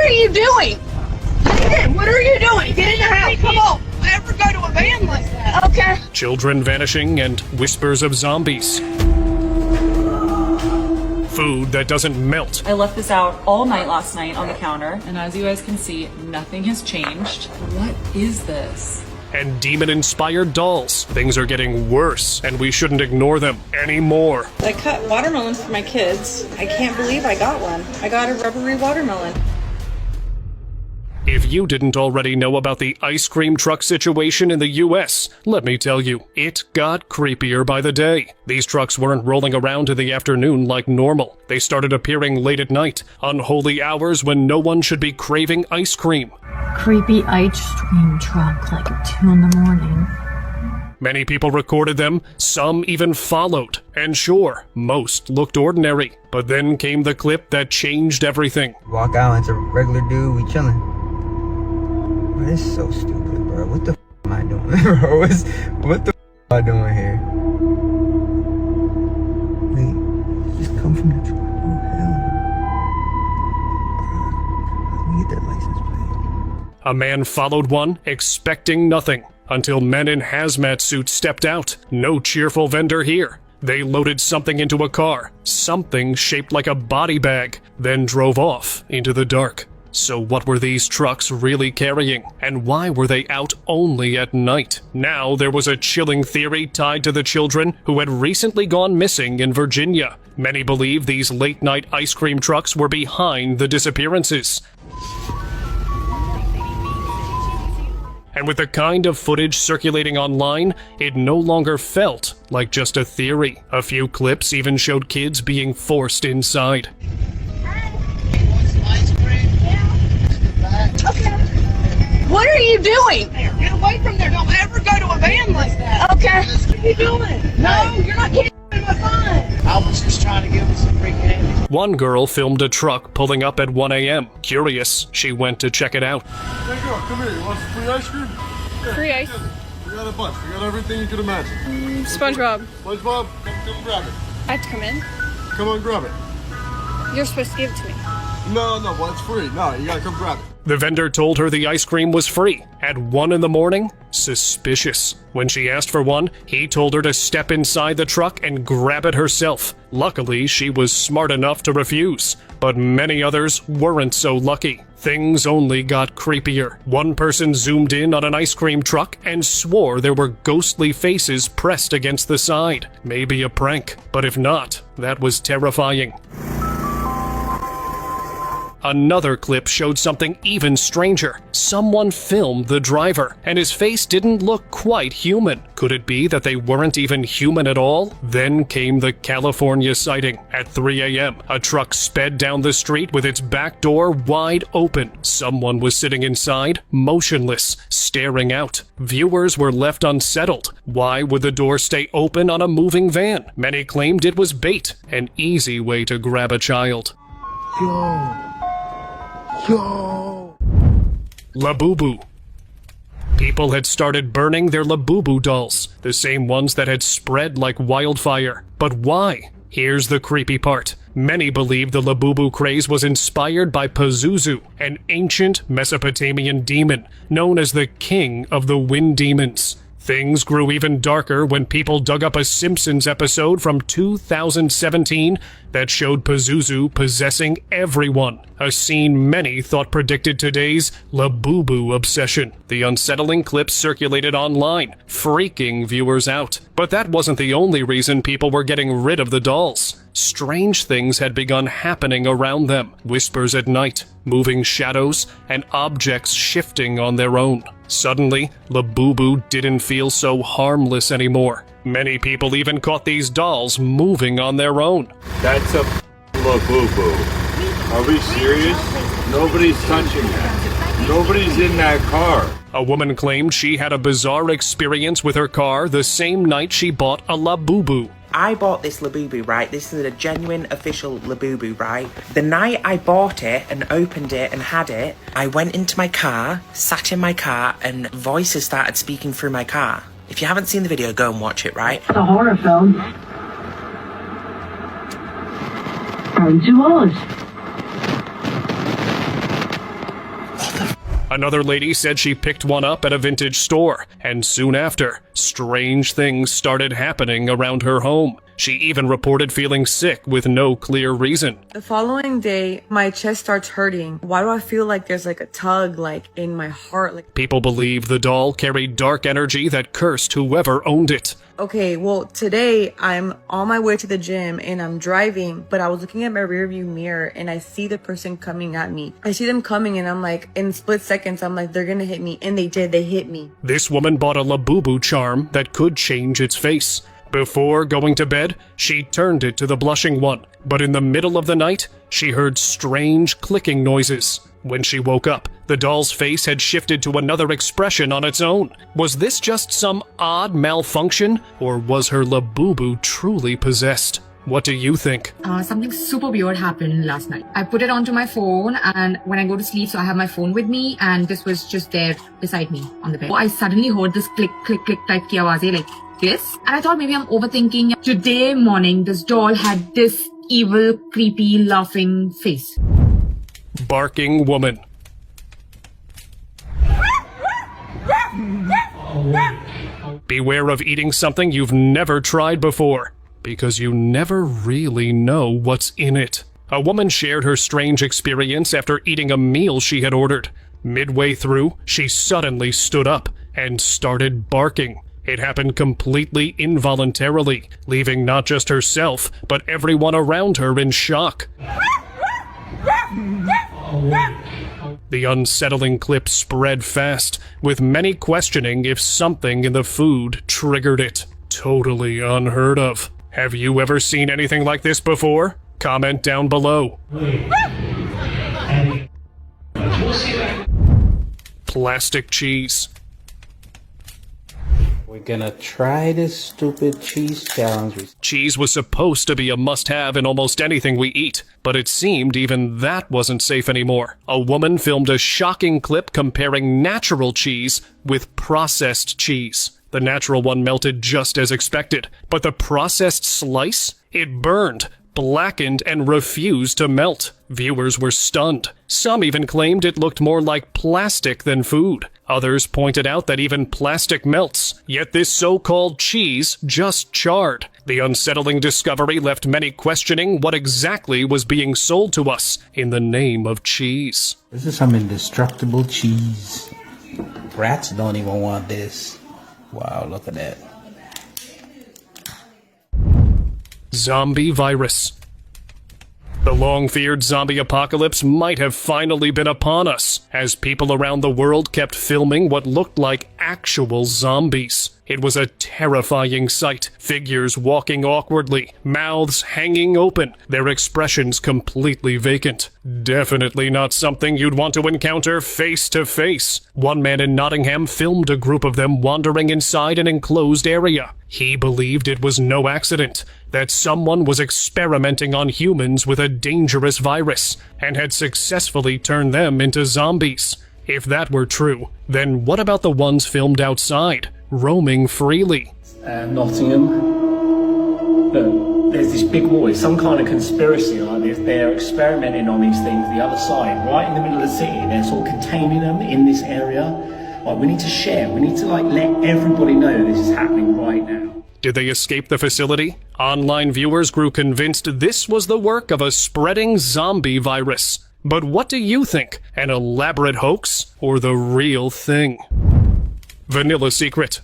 are you doing? Hayden, what are you doing? Get in the house. Come on. Never go to a van like that. Okay. Children vanishing and whispers of zombies. Food that doesn't melt. I left this out all night last night on the counter, and as you guys can see, nothing has changed. What is this? And demon-inspired dolls. Things are getting worse, and we shouldn't ignore them anymore. I cut watermelons for my kids. I can't believe I got one. I got a rubbery watermelon. If you didn't already know about the ice cream truck situation in the US, let me tell you, it got creepier by the day. These trucks weren't rolling around in the afternoon like normal. They started appearing late at night, unholy hours when no one should be craving ice cream. Creepy ice cream truck, like at 2 in the morning. Many people recorded them, some even followed. And sure, most looked ordinary. But then came the clip that changed everything. Walk out, it's a regular dude, we chilling. Bro, this is so stupid, bro. What the am I doing, bro? What the am I doing here? Wait, just come from the truck. Oh, hell no. Let me get that license plate. A man followed one, expecting nothing, until men in hazmat suits stepped out. No cheerful vendor here. They loaded something into a car, something shaped like a body bag, then drove off into the dark. So what were these trucks really carrying? And why were they out only at night? Now there was a chilling theory tied to the children who had recently gone missing in Virginia. Many believe these late-night ice cream trucks were behind the disappearances. And with the kind of footage circulating online, it no longer felt like just a theory. A few clips even showed kids being forced inside. Okay. What are you doing? Get away from there. Don't ever go to a van like that. Okay. What are you doing? No, you're not getting my fun. I was just trying to give us some free candy. One girl filmed a truck pulling up at 1 a.m. Curious, she went to check it out. Hey girl, come here. You want some free ice cream? Yeah, Free ice? We got a bunch. We got everything you could imagine. SpongeBob. SpongeBob, come grab it. I have to come in. Come on, grab it. You're supposed to give it to me. No, well, it's free. No, you gotta come grab it. The vendor told her the ice cream was free. At 1 in the morning? Suspicious. When she asked for one, he told her to step inside the truck and grab it herself. Luckily, she was smart enough to refuse. But many others weren't so lucky. Things only got creepier. One person zoomed in on an ice cream truck and swore there were ghostly faces pressed against the side. Maybe a prank. But if not, that was terrifying. Another clip showed something even stranger. Someone filmed the driver, and his face didn't look quite human. Could it be that they weren't even human at all? Then came the California sighting. At 3 a.m., a truck sped down the street with its back door wide open. Someone was sitting inside, motionless, staring out. Viewers were left unsettled. Why would the door stay open on a moving van? Many claimed it was bait, an easy way to grab a child. Labubu. People had started burning their Labubu dolls, the same ones that had spread like wildfire. But why? Here's the creepy part. Many believe the Labubu craze was inspired by Pazuzu, an ancient Mesopotamian demon known as the king of the wind demons. Things grew even darker when people dug up a Simpsons episode from 2017 that showed Pazuzu possessing everyone, a scene many thought predicted today's Labubu obsession. The unsettling clips circulated online, freaking viewers out. But that wasn't the only reason people were getting rid of the dolls. Strange things had begun happening around them. Whispers at night, moving shadows, and objects shifting on their own. Suddenly, Labubu didn't feel so harmless anymore. Many people even caught these dolls moving on their own. That's a Labubu. Are we serious? Nobody's touching that. Nobody's in that car. A woman claimed she had a bizarre experience with her car the same night she bought a Labubu. I bought this Labubu, right? This is a genuine official Labubu, right? The night I bought it and opened it and had it, I went into my car, sat in my car, and voices started speaking through my car. If you haven't seen the video, go and watch it, right? It's a horror film. Burn to us. Another lady said she picked one up at a vintage store, and soon after, strange things started happening around her home. She even reported feeling sick with no clear reason. The following day, my chest starts hurting. Why do I feel like there's like a tug like in my heart? People believe the doll carried dark energy that cursed whoever owned it. Okay, well, today I'm on my way to the gym and I'm driving, but I was looking at my rearview mirror and I see the person coming at me. I see them coming and I'm like, in split seconds, I'm like, they're gonna hit me. And they did, they hit me. This woman bought a Labubu charm that could change its face. Before going to bed, she turned it to the blushing one, but in the middle of the night, she heard strange clicking noises. When she woke up, the doll's face had shifted to another expression on its own. Was this just some odd malfunction, or was her Labubu truly possessed? What do you think? Something super weird happened last night. I put it onto my phone, and when I go to sleep, so I have my phone with me, and this was just there beside me on the bed. I suddenly heard this click, click, click type ki aawaze like this, and I thought maybe I'm overthinking. Today morning, this doll had this evil, creepy, laughing face. Barking woman. Beware of eating something you've never tried before, because you never really know what's in it. A woman shared her strange experience after eating a meal she had ordered. Midway through, she suddenly stood up and started barking. It happened completely involuntarily, leaving not just herself, but everyone around her in shock. The unsettling clip spread fast, with many questioning if something in the food triggered it. Totally unheard of. Have you ever seen anything like this before? Comment down below. Plastic cheese. We're gonna try this stupid cheese challenge. Cheese was supposed to be a must-have in almost anything we eat, but it seemed even that wasn't safe anymore. A woman filmed a shocking clip comparing natural cheese with processed cheese. The natural one melted just as expected, but the processed slice? It burned, blackened, and refused to melt. Viewers were stunned. Some even claimed it looked more like plastic than food. Others pointed out that even plastic melts, yet this so-called cheese just charred. The unsettling discovery left many questioning what exactly was being sold to us in the name of cheese. This is some indestructible cheese. Rats don't even want this. Wow, look at that. Zombie virus. The long-feared zombie apocalypse might have finally been upon us, as people around the world kept filming what looked like actual zombies. It was a terrifying sight, figures walking awkwardly, mouths hanging open, their expressions completely vacant. Definitely not something you'd want to encounter face to face. One man in Nottingham filmed a group of them wandering inside an enclosed area. He believed it was no accident, that someone was experimenting on humans with a dangerous virus, and had successfully turned them into zombies. If that were true, then what about the ones filmed outside, roaming freely? Nottingham. There's this big war, it's some kind of conspiracy like this. They're experimenting on these things the other side, right in the middle of the city. They're sort of containing them in this area. Like, we need to share, we need to let everybody know this is happening right now. Did they escape the facility? Online viewers grew convinced this was the work of a spreading zombie virus. But what do you think? An elaborate hoax or the real thing? Vanilla secret.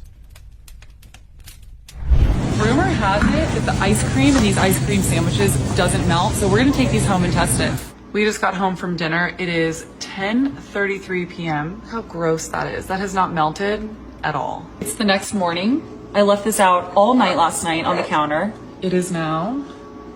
Rumor has it that the ice cream in these ice cream sandwiches doesn't melt, so we're gonna take these home and test it. We just got home from dinner. It is 10:33 p.m. How gross that is. That has not melted at all. It's the next morning. I left this out all night last night on the counter. It is now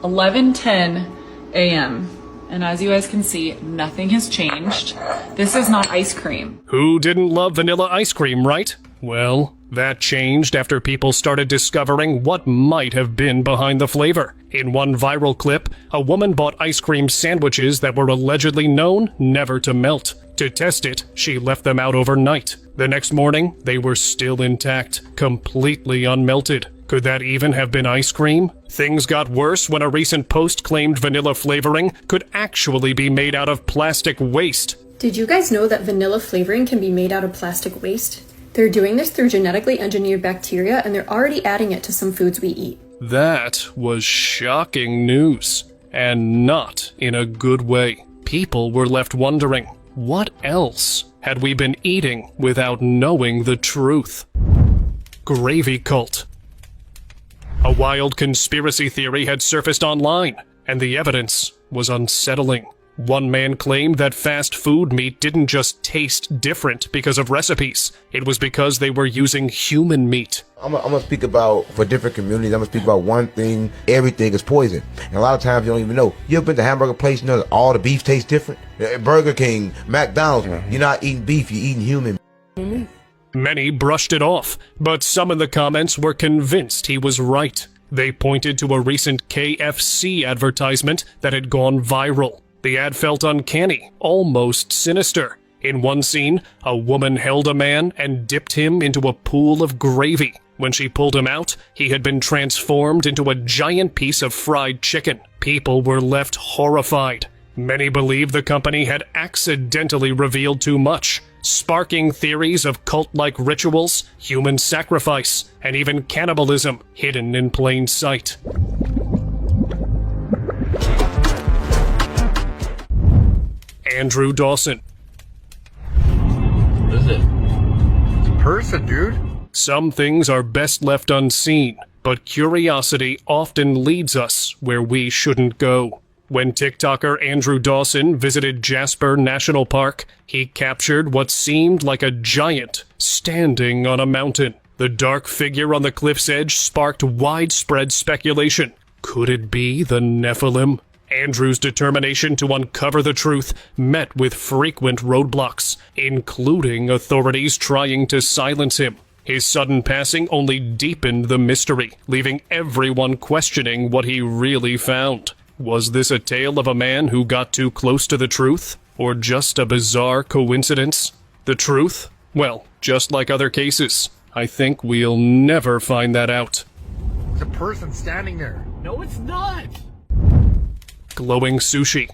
11:10 a.m. And as you guys can see, nothing has changed. This is not ice cream. Who didn't love vanilla ice cream, right? Well, that changed after people started discovering what might have been behind the flavor. In one viral clip, a woman bought ice cream sandwiches that were allegedly known never to melt. To test it, she left them out overnight. The next morning, they were still intact, completely unmelted. Could that even have been ice cream? Things got worse when a recent post claimed vanilla flavoring could actually be made out of plastic waste. Did you guys know that vanilla flavoring can be made out of plastic waste? They're doing this through genetically engineered bacteria, and they're already adding it to some foods we eat. That was shocking news, and not in a good way. People were left wondering, what else had we been eating without knowing the truth? Gravy cult. A wild conspiracy theory had surfaced online, and the evidence was unsettling. One man claimed that fast food meat didn't just taste different because of recipes. It was because they were using human meat. I'm gonna speak about, for different communities, I'm gonna speak about one thing: everything is poison. And a lot of times you don't even know. You ever been to a hamburger place, you know that all the beef tastes different? Burger King, McDonald's, you're not eating beef, you're eating human meat. Many brushed it off, but some in the comments were convinced he was right. They pointed to a recent KFC advertisement that had gone viral. The ad felt uncanny, almost sinister. In one scene, a woman held a man and dipped him into a pool of gravy. When she pulled him out, he had been transformed into a giant piece of fried chicken. People were left horrified. Many believed the company had accidentally revealed too much, sparking theories of cult-like rituals, human sacrifice, and even cannibalism hidden in plain sight. Andrew Dawson. What is it? It's a person, dude. Some things are best left unseen, but curiosity often leads us where we shouldn't go. When TikToker Andrew Dawson visited Jasper National Park, he captured what seemed like a giant standing on a mountain. The dark figure on the cliff's edge sparked widespread speculation. Could it be the Nephilim? Andrew's determination to uncover the truth met with frequent roadblocks, including authorities trying to silence him. His sudden passing only deepened the mystery, leaving everyone questioning what he really found. Was this a tale of a man who got too close to the truth, or just a bizarre coincidence? The truth? Well, just like other cases, I think we'll never find that out. There's a person standing there. No, it's not. Glowing sushi.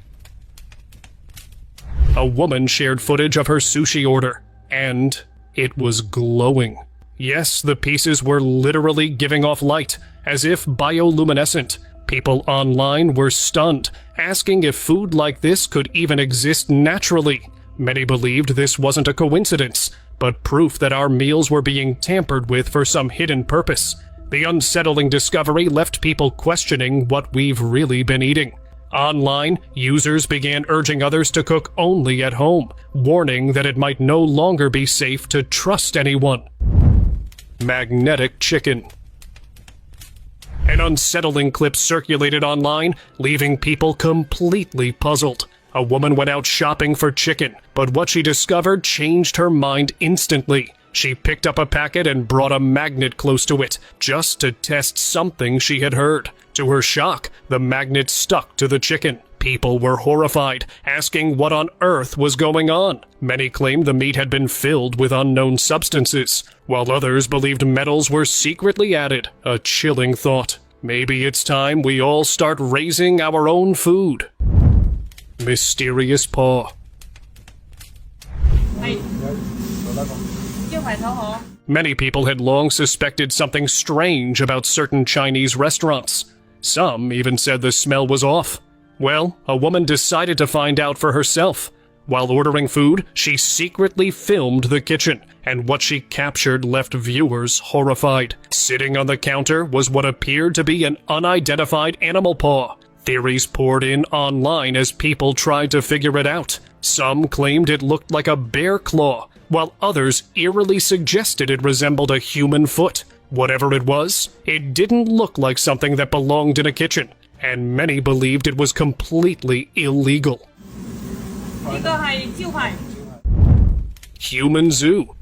A woman shared footage of her sushi order, and it was glowing. Yes, the pieces were literally giving off light, as if bioluminescent. People online were stunned, asking if food like this could even exist naturally. Many believed this wasn't a coincidence, but proof that our meals were being tampered with for some hidden purpose. The unsettling discovery left people questioning what we've really been eating. Online, users began urging others to cook only at home, warning that it might no longer be safe to trust anyone. Magnetic chicken. An unsettling clip circulated online, leaving people completely puzzled. A woman went out shopping for chicken, but what she discovered changed her mind instantly. She picked up a packet and brought a magnet close to it, just to test something she had heard. To her shock, the magnet stuck to the chicken. People were horrified, asking what on earth was going on. Many claimed the meat had been filled with unknown substances, while others believed metals were secretly added. A chilling thought. Maybe it's time we all start raising our own food. Mysterious paw. Many people had long suspected something strange about certain Chinese restaurants. Some even said the smell was off. Well, a woman decided to find out for herself. While ordering food, she secretly filmed the kitchen, and what she captured left viewers horrified. Sitting on the counter was what appeared to be an unidentified animal paw. Theories poured in online as people tried to figure it out. Some claimed it looked like a bear claw, while others eerily suggested it resembled a human foot. Whatever it was, it didn't look like something that belonged in a kitchen, and many believed it was completely illegal. Human zoo.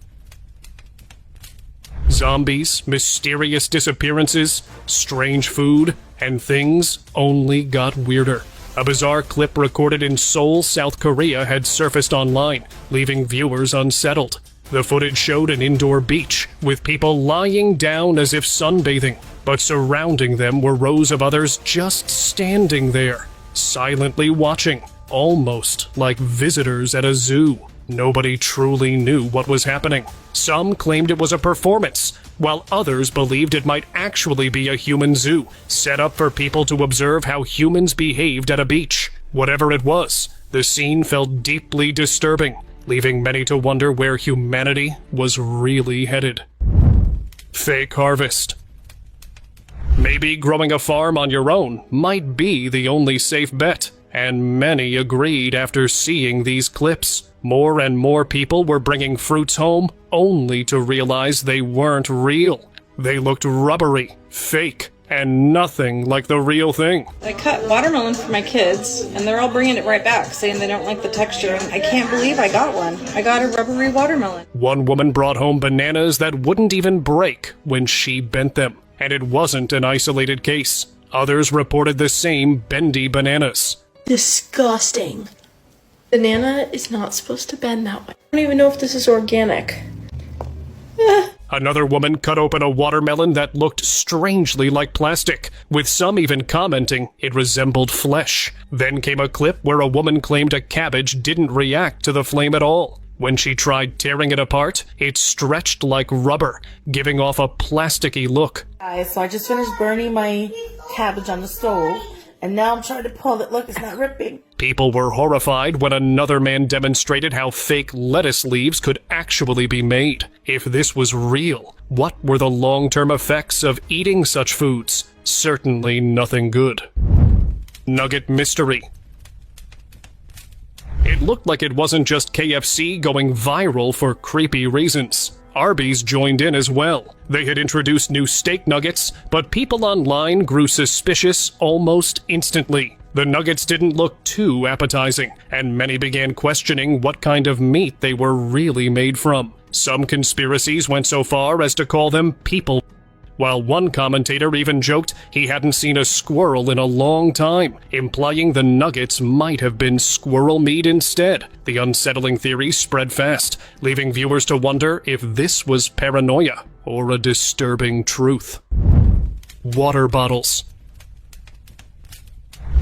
Zombies, mysterious disappearances, strange food, and things only got weirder. A bizarre clip recorded in Seoul, South Korea had surfaced online, leaving viewers unsettled. The footage showed an indoor beach, with people lying down as if sunbathing, but surrounding them were rows of others just standing there, silently watching. almost like visitors at a zoo. Nobody truly knew what was happening. Some claimed it was a performance, while others believed it might actually be a human zoo, set up for people to observe how humans behaved at a beach. Whatever it was, the scene felt deeply disturbing, leaving many to wonder where humanity was really headed. Fake harvest. Maybe growing a farm on your own might be the only safe bet, and many agreed after seeing these clips. More and more people were bringing fruits home only to realize they weren't real. They looked rubbery, fake, and nothing like the real thing. I cut watermelon for my kids, and they're all bringing it right back, saying they don't like the texture, and I can't believe I got one. I got a rubbery watermelon. One woman brought home bananas that wouldn't even break when she bent them, and it wasn't an isolated case. Others reported the same bendy bananas. Disgusting. Banana is not supposed to bend that way. I don't even know if this is organic. Another woman cut open a watermelon that looked strangely like plastic, with some even commenting it resembled flesh. Then came a clip where a woman claimed a cabbage didn't react to the flame at all. When she tried tearing it apart, it stretched like rubber, giving off a plasticky look. Guys, so I just finished burning my cabbage on the stove, and now I'm trying to pull it. Look, it's not ripping. People were horrified when another man demonstrated how fake lettuce leaves could actually be made. If this was real, what were the long-term effects of eating such foods? Certainly nothing good. Nugget mystery. It looked like it wasn't just KFC going viral for creepy reasons. Arby's joined in as well. They had introduced new steak nuggets, but people online grew suspicious almost instantly. The nuggets didn't look too appetizing, and many began questioning what kind of meat they were really made from. Some conspiracies went so far as to call them people, while one commentator even joked he hadn't seen a squirrel in a long time, implying the nuggets might have been squirrel meat instead. The unsettling theory spread fast, leaving viewers to wonder if this was paranoia or a disturbing truth. Water bottles.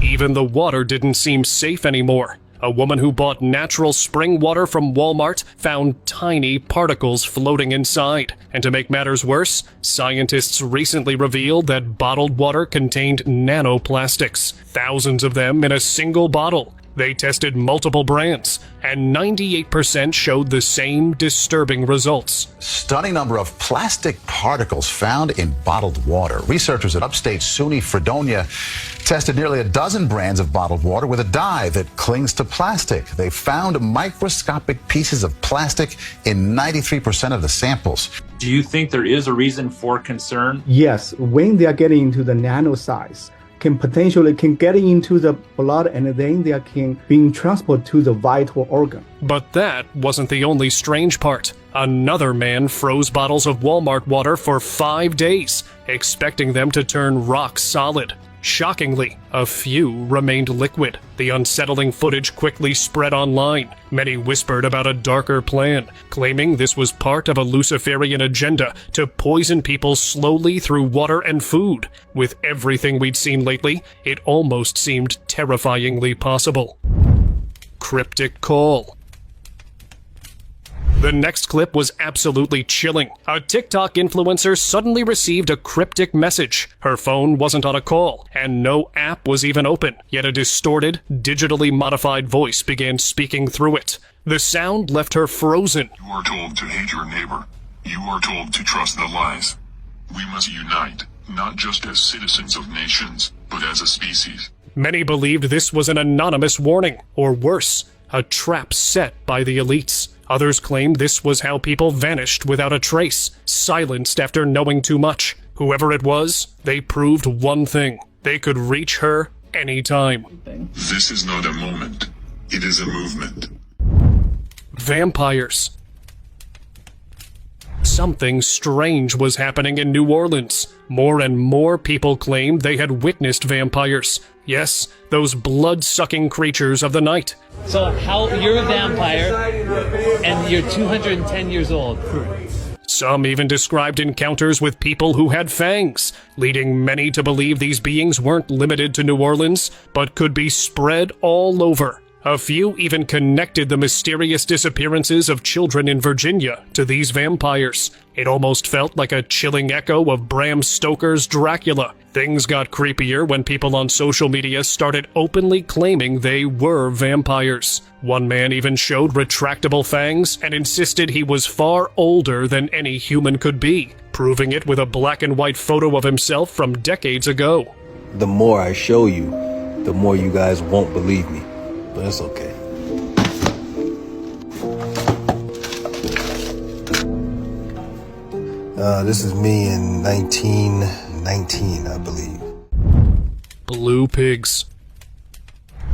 Even the water didn't seem safe anymore. A woman who bought natural spring water from Walmart found tiny particles floating inside. And to make matters worse, scientists recently revealed that bottled water contained nanoplastics, thousands of them in a single bottle. They tested multiple brands, and 98% showed the same disturbing results. Stunning number of plastic particles found in bottled water. Researchers at upstate SUNY Fredonia tested nearly a dozen brands of bottled water with a dye that clings to plastic. They found microscopic pieces of plastic in 93% of the samples. Do you think there is a reason for concern? Yes, when they are getting into the nano size, can get into the blood, and then they can being transported to the vital organ. But that wasn't the only strange part. Another man froze bottles of Walmart water for 5 days, expecting them to turn rock solid. Shockingly, a few remained liquid. The unsettling footage quickly spread online. Many whispered about a darker plan, claiming this was part of a Luciferian agenda to poison people slowly through water and food. With everything we'd seen lately, it almost seemed terrifyingly possible. Cryptic call. The next clip was absolutely chilling. A TikTok influencer suddenly received a cryptic message. Her phone wasn't on a call, and no app was even open, yet a distorted, digitally modified voice began speaking through it. The sound left her frozen. You are told to hate your neighbor. You are told to trust the lies. We must unite, not just as citizens of nations, but as a species. Many believed this was an anonymous warning, or worse, a trap set by the elites. Others claimed this was how people vanished without a trace, silenced after knowing too much. Whoever it was, they proved one thing. They could reach her anytime. This is not a moment. It is a movement. Vampires. Something strange was happening in New Orleans. More and more people claimed they had witnessed vampires. Yes, those blood-sucking creatures of the night. So you're a vampire, and you're 210 years old. Some even described encounters with people who had fangs, leading many to believe these beings weren't limited to New Orleans, but could be spread all over. A few even connected the mysterious disappearances of children in Virginia to these vampires. It almost felt like a chilling echo of Bram Stoker's Dracula. Things got creepier when people on social media started openly claiming they were vampires. One man even showed retractable fangs and insisted he was far older than any human could be, proving it with a black and white photo of himself from decades ago. The more I show you, the more you guys won't believe me. But it's okay. This is me in 1919, I believe. Blue pigs.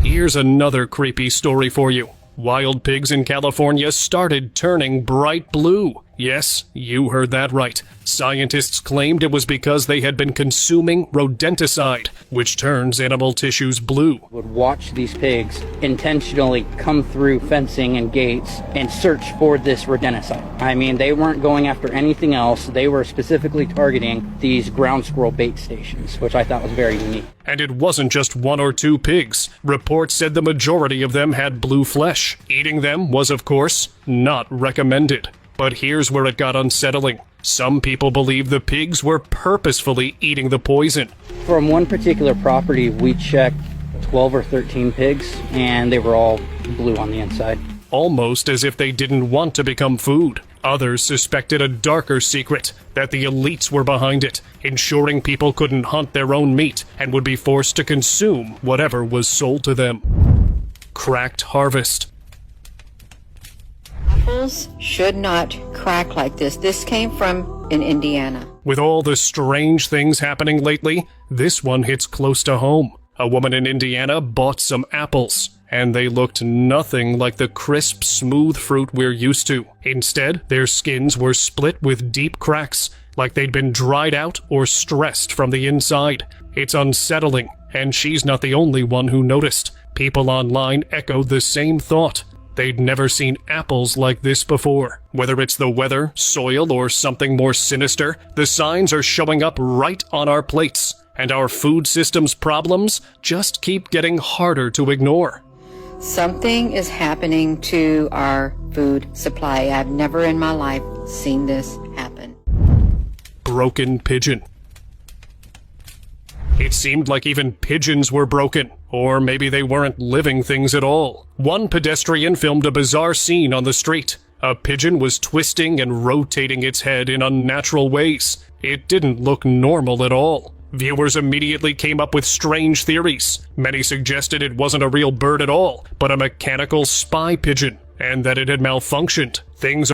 Here's another creepy story for you. Wild pigs in California started turning bright blue. Yes, you heard that right. Scientists claimed it was because they had been consuming rodenticide, which turns animal tissues blue. Would watch these pigs intentionally come through fencing and gates and search for this rodenticide. I mean, they weren't going after anything else. They were specifically targeting these ground squirrel bait stations, which I thought was very unique. And it wasn't just 1 or 2 pigs. Reports said the majority of them had blue flesh. Eating them was, of course, not recommended. But here's where it got unsettling. Some people believe the pigs were purposefully eating the poison. From one particular property, we checked 12 or 13 pigs, and they were all blue on the inside. Almost as if they didn't want to become food. Others suspected a darker secret, that the elites were behind it, ensuring people couldn't hunt their own meat and would be forced to consume whatever was sold to them. Cracked harvest. Apples should not crack like this. This came from in Indiana. With all the strange things happening lately, this one hits close to home. A woman in Indiana bought some apples, and they looked nothing like the crisp, smooth fruit we're used to. Instead, their skins were split with deep cracks, like they'd been dried out or stressed from the inside. It's unsettling, and she's not the only one who noticed. People online echoed the same thought. They'd never seen apples like this before. Whether it's the weather, soil, or something more sinister, the signs are showing up right on our plates, and our food system's problems just keep getting harder to ignore. Something is happening to our food supply. I've never in my life seen this happen. Broken pigeon. It seemed like even pigeons were broken, or maybe they weren't living things at all. One pedestrian filmed a bizarre scene on the street. A pigeon was twisting and rotating its head in unnatural ways. It didn't look normal at all. Viewers immediately came up with strange theories. Many suggested it wasn't a real bird at all, but a mechanical spy pigeon, and that it had malfunctioned. Things